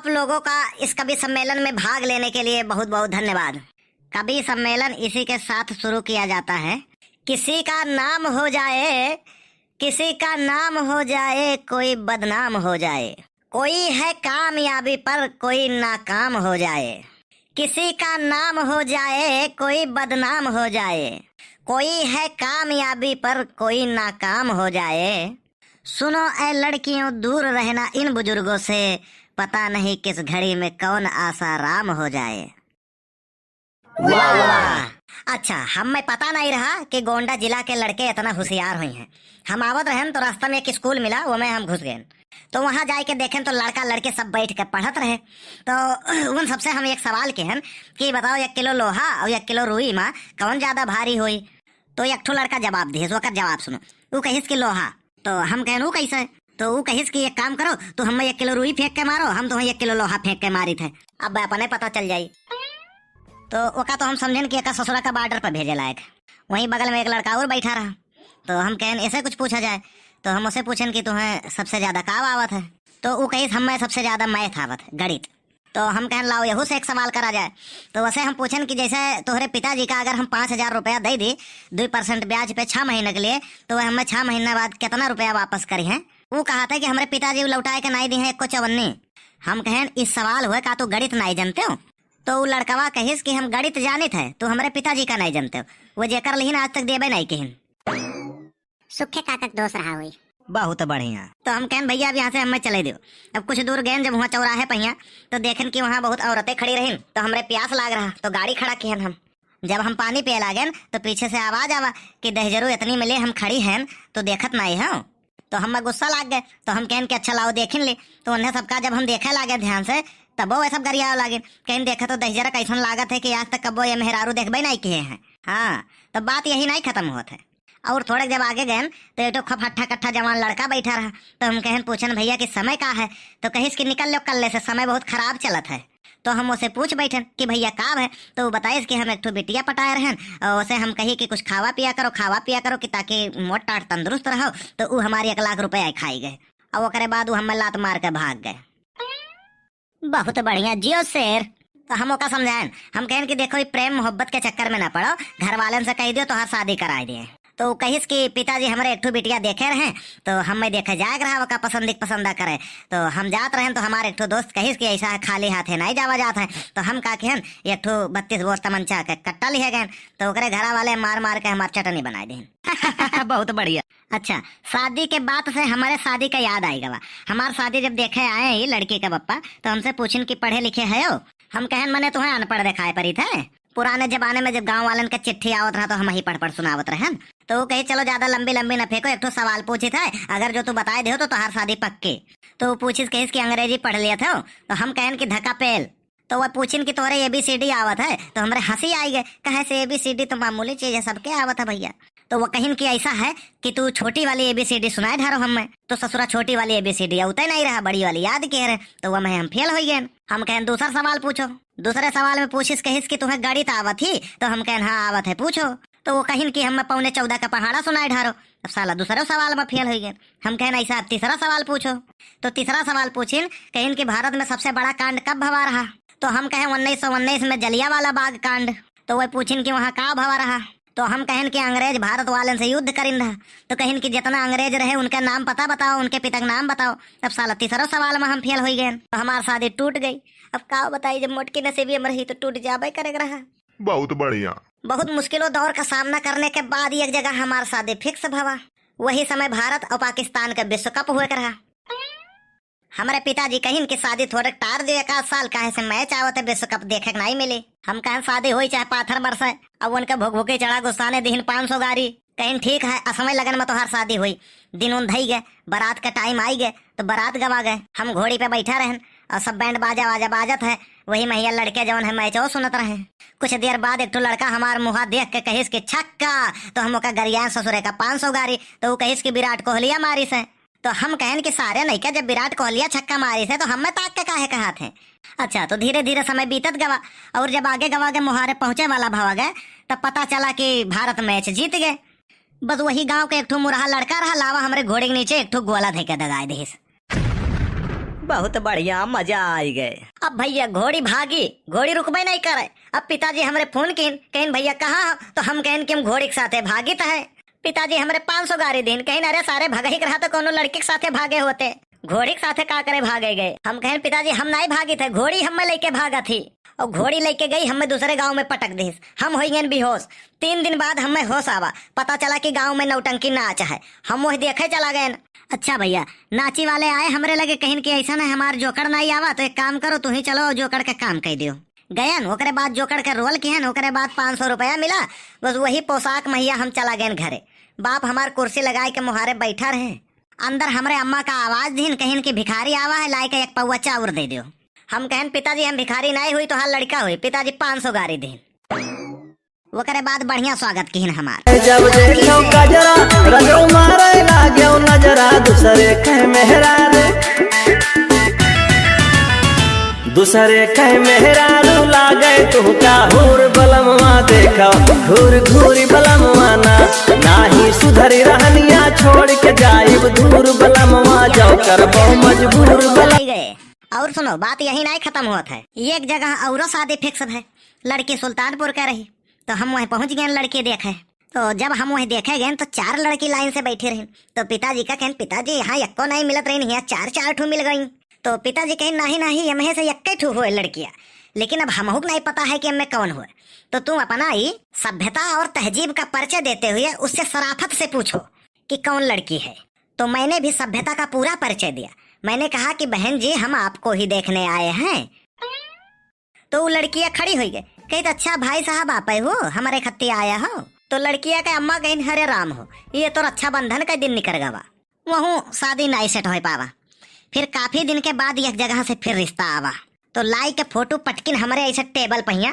आप लोगों का इस कवि सम्मेलन में भाग लेने के लिए बहुत बहुत धन्यवाद। कवि सम्मेलन इसी के साथ शुरू किया जाता है। किसी का नाम हो जाए, किसी का नाम हो जाए, कोई बदनाम हो जाए, कोई है कामयाबी पर कोई नाकाम हो जाए। किसी का नाम हो जाए, कोई बदनाम हो जाए, कोई है कामयाबी पर कोई नाकाम हो जाए। सुनो ऐ लड़कियों, दूर रहना इन बुजुर्गों से, पता नहीं किस घड़ी में कौन आसाराम हो जाए। वाह वाह। अच्छा, हमें पता नहीं रहा कि गोंडा जिला के लड़के इतना होशियार हुए हैं। हम आवत रहन तो रास्ता में एक स्कूल मिला, वो में हम घुस गए। तो वहां जाके देखें तो लड़का लड़के सब बैठ के पढ़त रहे। तो उन सबसे हम एक सवाल के हैं कि बताओ 1 किलो लोहा और 1 किलो रुई में कौन ज्यादा भारी हुई। तो एक ठो लड़का जवाब दिए, उसका जवाब सुनो। वो कहिस कि लोहा। तो हम कहें वो कैसे? तो वो कहिस कि एक काम करो, तो हमें 1 किलो रुई फेंक के मारो, हम तो 1 किलो लोहा फेंक के मारी थे। अब अपने पता चल जाये। तो ओका तो हम समझें कि एक ससुरा का बॉर्डर पर भेजे लायक। वहीं बगल में एक लड़का और बैठा रहा। तो हम कहें ऐसे कुछ पूछा जाए। तो हम उसे पूछें कि तुम्हें सबसे ज्यादा का आवत है। तो वो कही हमें सबसे ज्यादा मैथ आवत है, गणित। तो हम कहें लाओ यहू से एक सवाल करा जाए। तो वैसे हम पूछें कि जैसे तुम्हारे पिताजी का अगर हम 5,000 रुपया दे दी 2% ब्याज पे 6 महीने के लिए, तो वह हमें 6 महीने बाद कितना रुपया वापस करी है। वो कहा था कि हमारे पिताजी लौटाए के नहीं दी है 154। हम कहें इस सवाल हुए का तो गणित नहीं जानते हो। तो वो लड़कवा कहिस कि हम गणित जानित है, तो हमारे पिताजी का नहीं जानते हो। वो जेकर लिहिन आज तक देबे नहीं कहिन। सुखे काकक दोस्त रहा हुई। बहुत बढ़िया। तो हम कहें भैया अब यहाँ से हमें चले दो। अब कुछ दूर गए, जब वहाँ चौराहे पहिया तो देखें कि वहाँ बहुत औरतें खड़ी रही। तो हमरे प्यास लाग रहा, तो गाड़ी खड़ा किहन हम। जब हम पानी पिए लागे तो पीछे से आवाज आवा कि दहजरू इतनी मिले हम खड़ी हैं तो देखत नहीं है। तो हमें गुस्सा लाग गए। तो हम कहें कि अच्छा लाओ देखिन ले। तो उन्हें सबका जब हम देखे लागे ध्यान से, तब वो सब गरिया लागे। कहीं देखा तो दहजरा कैसन लागत है कि आज तक कबो ये मेहरारू देखबे नहीं किए हैं। हाँ, तो बात यही नहीं खत्म होत है। और थोड़े जब आगे गए तो एक खफट्ठा कट्ठा जवान लड़का बैठा रहा। तो हम कहें पूछन भैया कि समय का है। तो कहिस कि निकल लो कल्ले से, समय बहुत खराब चलत है। तो हम उसे पूछ बैठन कि भैया काम है। तो वो बताइस कि हम एक ठो बिटिया पटाए रहन, और उसे हम कही कि कुछ खावा पिया करो कि ताकि मोट टाट तंदुरुस्त रहो। तो वो हमारी 1 लाख रुपया खाई गए, और ओकरे बाद वो हमें लात मार के भाग गए। बहुत बढ़िया जियो शेर। तो हम ओका समझाएं, हम कहें कि देखो प्रेम मोहब्बत के चक्कर में ना पड़ो, घर वालन से कह दियो तो हर शादी करा दिए। तो कहिस कि पिताजी हमारे एक ठो बिटिया देखे रहे, तो हमें देखे जाग रहा का पसंदा करे। तो हम जात रहे तो हमारे एक ठो दोस्त कहिस कि ऐसा खाली हाथे नहीं जावा जात है। तो हम का कहन एक ठो 32 बोर तमंचा के कट्टा लिहे गए। तो ओकरे घरा वाले मार मार के हमार चटनी बनाए दें। बहुत बढ़िया। अच्छा, शादी के बाद से हमारे शादी का याद आएगा। हमारे शादी जब देखे आए ये लड़की का पप्पा, तो हमसे पूछन कि पढ़े लिखे है हो। हम कहन मैंने तुम्हें अनपढ़ दिखाए पड़ी थे। पुराने जमाने में जब गांव वालन का चिट्ठी आवत रहा तो हम ही पढ़ सुनावत रहन। तो वो कही चलो ज्यादा लंबी न फेंको, एक तो सवाल पूछे थे, अगर जो तू बताए दे तो हर शादी पक्के। तो वो पूछिस कहिस कि अंग्रेजी पढ़ लिया था। तो हम कहन कि धक्का पेल। तो वह पूछिन कि तोरे ABCD आवत है। तो हमारे हंसी आई गए, कहे से ABCD तो मामूली चीज है, सबके आवत है भैया। तो वो कहिन कि ऐसा है कि तू छोटी वाली ABCD सुनाए ढारो हमें। तो ससुरा छोटी वाली ABCD उतने नहीं रहा, बड़ी वाली याद कह रहे। तो वह में हम फेल हो गए। हम कहें दूसरा सवाल पूछो। दूसरे सवाल में पूछिस कहिस कि तुम्हें गणित आवत ही। तो हम कहें हाँ आवत है, पूछो। तो वो कहिन कि हमें 14.25 का पहाड़ा सुनाए ढारो। अब साला दूसरे सवाल में फेल हो गए। हम कहें ऐसा अब तीसरा सवाल पूछो। तो तीसरा सवाल पूछिन कहिन कि भारत में सबसे बड़ा कांड कब भवा रहा। तो हम कहें 1919 में जलियांवाला बाग कांड। तो वह पूछिन कि वहाँ का भवा रहा। तो हम कहें कि अंग्रेज भारत वाले से युद्ध करिन रहा। तो कहिन कि जितना अंग्रेज रहे उनका नाम पता बताओ, उनके पिता का नाम बताओ। तब साला तीसरा सवाल में हम फेल हो गए। तो हमारी शादी टूट गई। अब का बताई, जब मोटकी नसीबी में रही तो टूट जाबे करे रहा। बहुत बढ़िया। बहुत मुश्किलों दौर का सामना करने के बाद एक जगह हमारी शादी फिक्स भवा। वही समय भारत और पाकिस्तान का विश्व कप हुए रहा। हमारे पिताजी कहिन कि शादी थोड़े टार दे 1 साल, काहे से मैच आवत है विश्व कप देखे नहीं मिले। हम कहें शादी हुई चाहे पाथर बरसे, अब उनका भूख भूखे चढ़ा गुस्साने दिन 500 गाड़ी। कहीं ठीक है, असमय लगन में तो हर शादी हुई। दिन उन धई गए, बारात का टाइम आई गए तो बारात गवा गए। हम घोड़ी पे बैठा रहन और सब बैंड बाजा वाजा बाजत है। वही मैया लड़के जवन है मैच सुनत रहे। कुछ देर बाद एक तो लड़का हमार मुहा देख के कहिस कि छक्का। तो हम का गरिया ससुरे का 500 गाड़ी। तो वो कहिस कि विराट कोहलिया मारी से। तो हम कहन कि सारे नहीं क्या, जब विराट कोहलिया छक्का मारी से तो हमें ताक के काहे कहा थे। अच्छा, तो धीरे धीरे समय बीतत गवा, और जब आगे गवा के मुहारे पहुंचे वाला भावा गए तब पता चला कि भारत मैच जीत गए। बस वही गांव के एक ठो मुरहा लड़का रहा लावा हमारे घोड़े के नीचे एक ठो गोला धे के दगाए देस। बहुत बढ़िया, मजा आई गए। अब भैया घोड़ी भागी, घोड़ी रुकबे नहीं करे। अब पिताजी हमरे फोन कहीं भैया कहाँ, तो हम कहें कि हम घोड़ी के साथे भागित है। पिताजी हमरे 500 गाड़ी दिन कहीं, अरे सारे भगही रहा तो कोनो लड़की के साथे भागे होते, घोड़ी के साथे का करे भागे गए। हम कहें पिताजी हम नहीं भागी थे, घोड़ी हमें लेके भागा थी, और घोड़ी लेके गई हमें दूसरे गांव में पटक दी। हम हो गए बेहोश। 3 दिन बाद हमें होश आवा, पता चला कि गांव में नौटंकी नाच है। हम वही देखे चला गए। अच्छा भैया, नाची वाले आए हमरे लगे कहीं कि ऐसा है हमार जोकर नहीं आवा, तो एक काम करो तू ही चलो जोकर का काम कह दियो। गयन ओकरे बाद जोकर के रोल किहन, ओकरे बाद 500 रुपया मिला। बस वही पोशाक महिया हम चला गए घरे। बाप हमार कुर्सी लगाए के मुहारे बैठा रहे। अंदर हमरे अम्मा का आवाज दीन कहीं कि भिखारी आवा है, लाए के 1 पौवा चाउर दे दियो। हम कहन पिताजी हम भिखारी नहीं हुई तो हाल लड़का हुई। पिताजी 500 गाड़ी दीन। ओकरे बाद बढ़िया स्वागत किहन हमार। जब देखो गजरा रजो मारे लागो नजरा, दूसरे कह मेहरा रे, दूसरे कह मेहरा रू लागे तू का हुर बलमवा देखा घूर घूरी बलमवा नाही सुधरी रहनिया छोड़ के जाइब दूर बलमवा जाओ कर बहु मजबूर बलम गए। और सुनो बात यही नहीं खत्म हुआ था, एक जगह और शादी फिक्स है। लड़की सुल्तानपुर का रही, तो हम वहीं पहुंच गए लड़की देखे। तो जब हम वहीं देखे गए तो 4 लड़की लाइन से बैठी रही। तो पिताजी का कहन पिताजी यहाँ यक्को नहीं मिलत रही, यहाँ 4 ठू मिल गई। तो पिताजी कहे नहीं नहीं यमहे से यक्के ठू हुए लड़कियाँ, लेकिन अब हमहू नहीं पता है कि हमें कौन हुए। तो तुम अपना ही सभ्यता और तहजीब का परिचय देते हुए उससे शराफत से पूछो कि कौन लड़की है। तो मैंने भी सभ्यता का पूरा परिचय दिया। मैंने कहा कि बहन जी हम आपको ही देखने आए हैं। तो वो लड़कियां खड़ी हुई गई, कही अच्छा भाई साहब आप हो, हमारे खत्ती आया हो। तो लड़कियां के अम्मा कहीं हरे राम हो, ये तो रक्षाबंधन का दिन निकल गवा, वहू शादी नहीं सेट हो पावा। फिर काफी दिन के बाद एक जगह से फिर रिश्ता आवा। तो लाई के फोटो पटकिन हमारे ऐसे टेबल पहिया।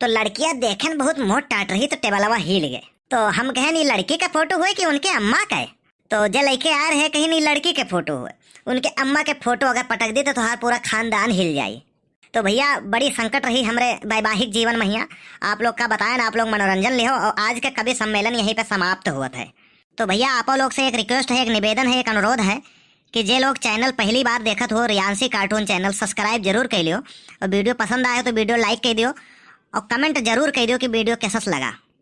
तो लड़कियां देखे बहुत मोट टाट रही, तो टेबलवा हिल गए। तो हम कहे नी लड़की का फोटो हुए कि उनके अम्मा का है। तो जो लड़के आ रहे कहीं नहीं लड़की के फोटो हुए, उनके अम्मा के फोटो अगर पटक दी तो हर पूरा खानदान हिल जाए। तो भैया बड़ी संकट रही हमारे वैवाहिक जीवन में। यहाँ आप लोग का बताएं ना, आप लोग मनोरंजन ले हो। और आज का कवि सम्मेलन यहीं पे समाप्त हुआ था। तो भैया आप लोग से एक रिक्वेस्ट है, एक निवेदन है, एक अनुरोध है कि जे लोग चैनल पहली बार देखत हो रियांसी कार्टून चैनल सब्सक्राइब जरूर कर लियो, और वीडियो पसंद आए तो वीडियो लाइक कर दियो, और कमेंट जरूर कर दियो कि वीडियो कैसा लगा।